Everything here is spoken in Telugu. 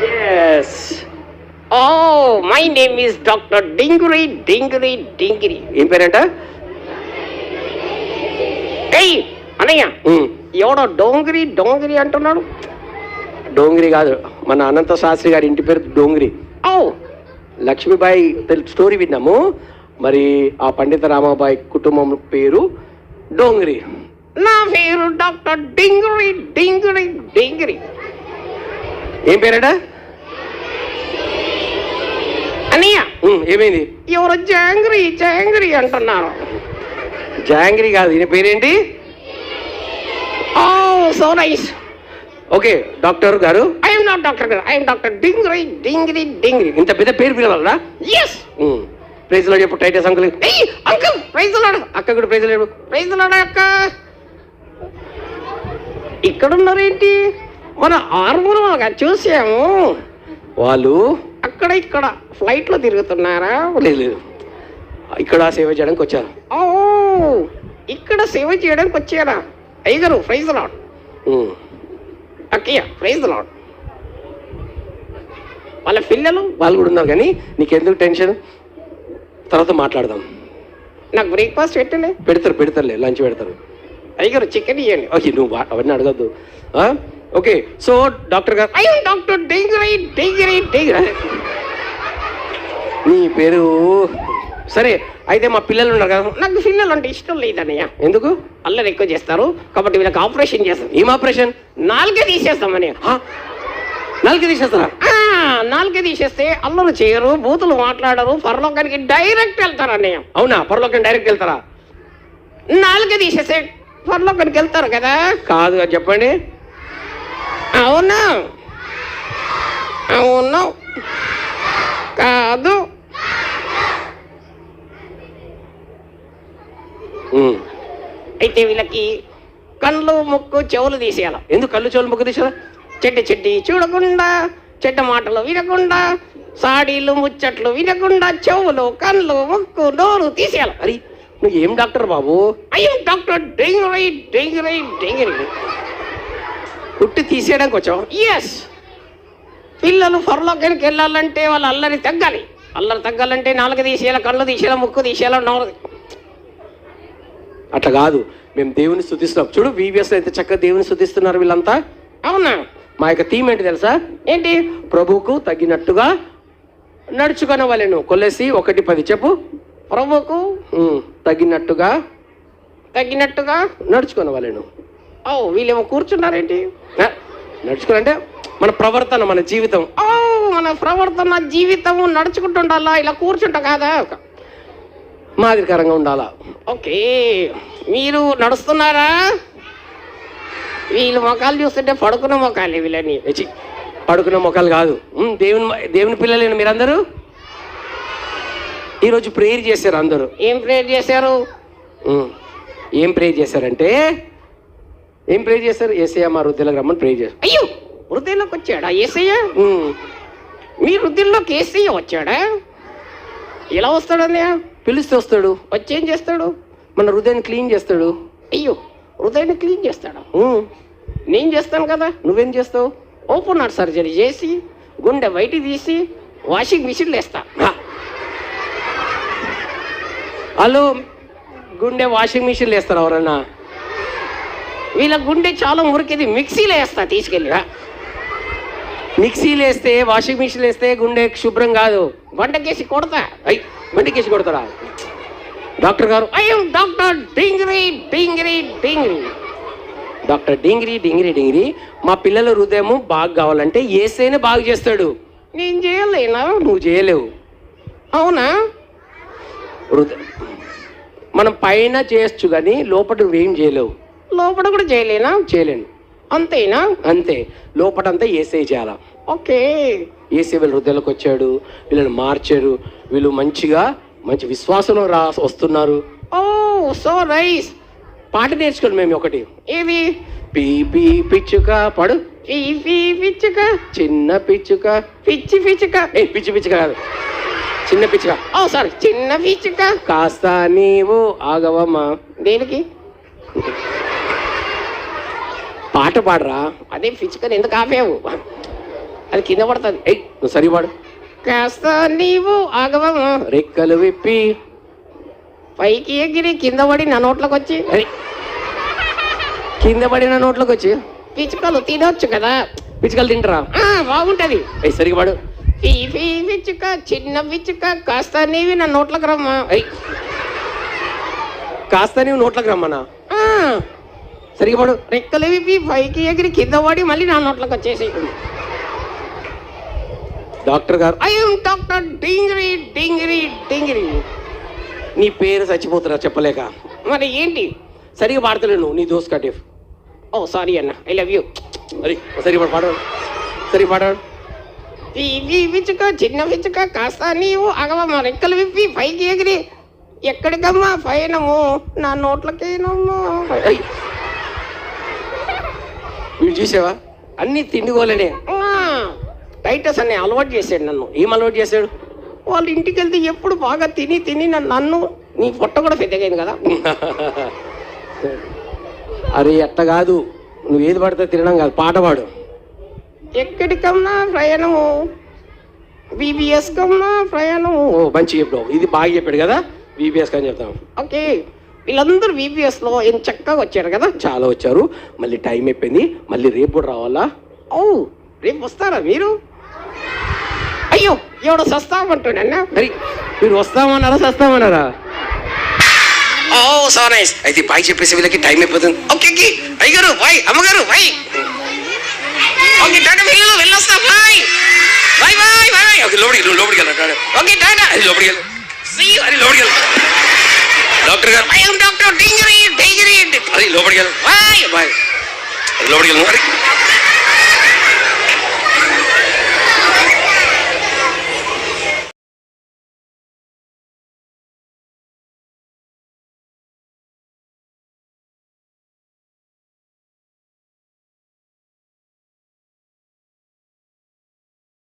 Yes. Oh, my name is Dr. Dingri. ఏం పేరంట? ఏయ్ అన్నయ్య, ఎవడో డోంగిరి అంటున్నాడు. డోంగిరి కాదు, మన అనంత శాస్త్రి గారి ఇంటి పేరు డోంగిరి. ఓ, లక్ష్మీబాయి స్టోరీ విన్నాము. మరి ఆ పండిత రామాబాయి కుటుంబం పేరు డోంగిరి. నా పేరు డాక్టర్ డింగిరి. ఏం పేరట అన్నయ్య? ఏమైంది? ఎవరో జాంగ్రీ అంటున్నారు. జాంగ్రీ కాదు, ఈయన పేరేంటి? Oh, so nice. Okay doctor గారు. ఐఎమ్ నాట్ డాక్టర్ గారు, ఐఎమ్ డాక్టర్ డింగిరి. ఇంత పెద్ద పేరు పిలవాలా? ఎస్. ప్రైజ్ లో చెప్పు టైటస్ అంకుల్. అంకుల్ ప్రైజ్ లాడు. అక్క కూడా ప్రైజ్ లేడు. ప్రైజ్ లాడా అక్క. ఇక్కడ ఉన్నారేంటి? మన ఆర్మూర్గా చూసాము. వాళ్ళు అక్కడ ఇక్కడ ఫ్లైట్ లో తిరుగుతున్నారా? లేదు, ఇక్కడ సేవ చేయడానికి వచ్చారు. ఓ, ఇక్కడ సేవ చేయడానికి వచ్చారా? అయ్యగారు ప్రైజ్ లాడ్. అక్కయ్య ప్రైజ్ లాడ్. వాళ్ళ పిల్లలు వాళ్ళు కూడా ఉన్నారు. కానీ నీకెందుకు టెన్షన్? తర్వాత మాట్లాడదాం. నాకు బ్రేక్ఫాస్ట్ పెట్టలే. పెడతారులే, లంచ్ పెడతారు. అయ్యగారు చికెన్ ఇవ్వండి. ఓకే, నువ్వు అవన్నీ అడగద్దు. ఓకే, సో డాక్టర్ గారు. అయ్యో డాక్టర్ డింగిరి. నీ పేరు సరే. అయితే మా పిల్లలు ఉన్నారు కదా, నాకు పిల్లలు అంటే ఇష్టం లేదన్నయ్య. ఎందుకు? అల్లరి ఎక్కువ చేస్తారు కాబట్టి వీళ్ళకి ఆపరేషన్ చేస్తాం. ఏం ఆపరేషన్? నాలుగే తీసేస్తామని. నాలుగే తీసేస్తారా? నాలుగే తీసేస్తే అల్లరు చేయరు, బూతులు మాట్లాడరు, పరలోకానికి డైరెక్ట్ వెళ్తారు అన్నయ్య. అవునా? పరలోకానికి డైరెక్ట్ వెళ్తారా? నాలుగే తీసేస్తే పరలోకానికి వెళ్తారు కదా? కాదు, అది చెప్పండి. అవునా? అవును కాదు. అయితే వీళ్ళకి కళ్ళు ముక్కు చెవులు తీసేయాల. ఎందుకు కళ్ళు చెవులు ముక్కు తీసేయాల? చెడ్డి చూడకుండా, చెడ్డ మాటలు వినకుండా, సాడీలు ముచ్చట్లు వినకుండా చెవులు కళ్ళు ముక్కు నోరు తీసేయాలి. అరే నువ్వు ఏం డాక్టర్ బాబు? అయ్యో డాక్టర్ డింగిరి. పుట్టి తీసేయడానికి వచ్చావు? ఎస్. పిల్లలు పరలోకానికి వెళ్ళాలంటే వాళ్ళు అల్లరి తగ్గాలంటే నాలుగు తీసేయాలి, కళ్ళు తీసేయాలి, ముక్కు తీసేయాలి, నోరు. అట్లా కాదు, మేము దేవుని స్తుతిస్తున్నాం. చూడు వీవిఎస్ అయితే చక్కగా దేవుని స్తుతిస్తున్నారు వీళ్ళంతా. అవునా? మా యొక్క థీమ్ ఏంటి తెలుసా? ఏంటి? ప్రభువుకు తగినట్టుగా నడుచుకొనవలెను. కొలెసి 1:10 చెప్పు. ప్రభువుకు తగినట్టుగా నడుచుకొనవలెను. ఓ, వీళ్ళేమో కూర్చున్నారేంటి? నడుచుకోవాలంటే మన ప్రవర్తన, మన జీవితం. ఓ, మన ప్రవర్తన జీవితము నడుచుకుంటుండాలా, ఇలా కూర్చుంటా కాదా? మాదిరికరంగా ఉండాలా. ఓకే, మీరు నడుస్తున్నారా? వీళ్ళు మొఖాలు చూస్తుంటే పడుకున్న మొఖాలే వీళ్ళని. పడుకున్న మొఖాలు కాదు, దేవుని పిల్లలేను మీరందరూ. ఈరోజు ప్రేయర్ చేశారు అందరూ. ఏం ప్రేయర్ చేశారు? ఏం ప్రేయర్ చేశారంటే యేసయ్య మా హృదయంలోకి రమ్మని ప్రేయర్ చేశారు. అయ్యో, హృదయంలోకి వచ్చాడా యేసయ్య? మీ హృదయంలోకి యేసయ్య వచ్చాడా? ఎలా వస్తాడన్నయ్య? పిలిస్తే వస్తాడు. వచ్చి ఏం చేస్తాడు? మన హృదయాన్ని క్లీన్ చేస్తాడు. అయ్యో, హృదయాన్ని క్లీన్ చేస్తాడు. నేను చేస్తాను కదా, నువ్వేం చేస్తావు? ఓపెన్ హార్ట్ సర్జరీ చేసి గుండె బయటికి తీసి వాషింగ్ మిషన్లు వేస్తా. వాళ్ళు గుండె వాషింగ్ మిషన్లు వేస్తారు ఎవరన్నా? వీళ్ళ గుండె చాలా మురికిది, మిక్సీలో వేస్తా తీసుకెళ్ళి. మిక్సీలు వేస్తే, వాషింగ్ మిషన్ వేస్తే గుండె శుభ్రం కాదు, బండకేసి కొడతా. బండకేసి కొడతారా? డాక్టర్ గారు. అయ్యో డాక్టర్ డింగిరి. డాక్టర్ డింగిరి. మా పిల్లల హృదయము బాగా కావాలంటే యేసయ్యనే బాగా చేస్తాడు. నేను చేయలేనా? నువ్వు చేయలేవు. అవునా? మనం పైన చేయొచ్చు కానీ లోపల నువ్వేం చేయలేవు. లోపల కూడా చేయలేనా? చేయలేను. అంతేనా? అంతే. లోపటంతా యేసయ్య చేయాలా. ఓకే, యేసయ్య వీళ్ళ హృదయాలకు వచ్చాడు, వీళ్ళని మార్చారు, వీళ్ళు మంచి విశ్వాసంలో వస్తున్నారు. ఓ, సో నైస్. పాట నేర్చుకోండి మేము ఒకటి. ఏది? పీ పీ పిచ్చుక పడు. పీ పీ పిచ్చుక, చిన్న పిచ్చుక, పిచ్చి పిచ్చుక. పిచ్చి పిచ్చుక కాదు, చిన్న పిచ్చుక. ఓ సారీ, చిన్న పిచ్చుక. కాస్త నీవు ఆగవమ్మా. దేనికి? పాట పాడరా, అదే పిచ్చుకని ఎందుకు ఆపావు? అది కింద పడుతుంది. నువ్వు సరి పాడు. కాస్త నీవు ఆగవము రెక్కలు విప్పి పైకి ఎగిరి కింద పడి నా నోట్లోకి వచ్చి, కింద పడి నా నోట్లోకి వచ్చి పిచ్చుకలు తినొచ్చు కదా. పిచ్చుకలు తింటరా? బాగుంటది. సరిగా పాడు. పిచ్చుక చిన్న పిచ్చుక కాస్త నీవి నా నోట్లోకి రమ్మా. కాస్త నీవు నోట్లోకి రమ్మనా? సరిగా పాడు. రెక్కలు విప్పి పైకి ఎగిరి కింద పడి మళ్ళీ నా నోట్లోకి వచ్చేసి. డాక్టర్ గారు, ఐఎమ్ డాక్టర్ డింగిరి డింగిరి డింగిరి. నీ పేరు చచ్చిపోతున్నా చెప్పలేక. మరి ఏంటి? సరిగా పాడతలేను నీ దోస్ కటిఫ్. ఓ సారీ అన్న, ఐ లవ్ యూ. అరే సరిగా పాడు, సరిగా పాడాడు. పిచ్చుక చిన్న పిచ్చుక కాస్త నీవు అగవమ్మ రెక్కలు విప్పి పైకి ఎగిరి ఎక్కడికమ్మా పైనము నా నోట్లకేనమ్మా. వీడు చూసావా అన్ని తిండిగోలనే. టైటస్ అనే అలవాటు చేశాడు నన్ను. ఏం అలవాటు చేశాడు? వాళ్ళ ఇంటికి వెళ్తే ఎప్పుడు బాగా తిని తిని నన్ను, నీ పొట్ట కూడా పెద్దగైంది కదా. అరే అట్ట కాదు, నువ్వు ఏది పడితే తినడం కాదు, పాట పాడు. ఎక్కడికన్నా ప్రయాణము బీబీఎస్ కన్నా ప్రయాణము. ఓ మంచి చెప్పావు, ఇది బాగా చెప్పాడు కదా. బీబీఎస్ అని చెప్తాం. ఓకే, వీళ్ళందరూ బీబీఎస్లో ఏం చక్కగా వచ్చారు కదా. చాలా వచ్చారు. మళ్ళీ టైం అయిపోయింది, మళ్ళీ రేపు కూడా రావాలా? ఓ రేపు వస్తారా మీరు? అయ్యో ఎవడో సస్తామంటున్నా. మరి మీరు వస్తామన్నారా సస్తామన్నారా? ఓ సో నైస్. అయితే బాయ్ చెప్పేసి వీళ్ళకి టైం అయిపోతుంది. ఓకే అయ్యగారు బాయ్, అమ్మగారు బాయ్. ఓకే టాటా పిల్లలు వెళ్ళొస్తా bye bye bye bye. Okay లోపలికి వెళ్ళాడు. Okay tata. అది లోపలికి వెళ్ళి అది లోపలికి వెళ్ళి. డాక్టర్ గారు ఐఎమ్ డాక్టర్ డింగిరి డింగిరి. అది లోపలికి వెళ్ళి బాయ్ బాయ్. అది లోపలికి వెళ్ళి.